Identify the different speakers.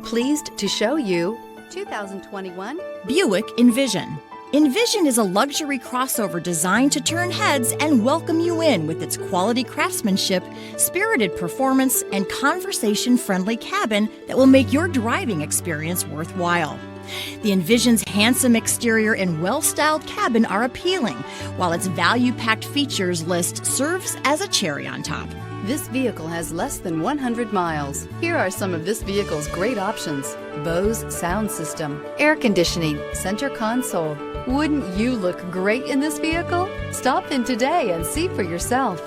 Speaker 1: pleased to show you 2021
Speaker 2: Buick Envision. Envision is a luxury crossover designed to turn heads and welcome you in with its quality craftsmanship, spirited performance, and conversation-friendly cabin that will make your driving experience worthwhile. The Envision's handsome exterior and well-styled cabin are appealing, while its value-packed features list serves as a cherry on top.
Speaker 1: This vehicle has less than 100 miles. Here are some of this vehicle's great options: Bose sound system, air conditioning, center console. Wouldn't you look great in this vehicle? Stop in today and see for yourself.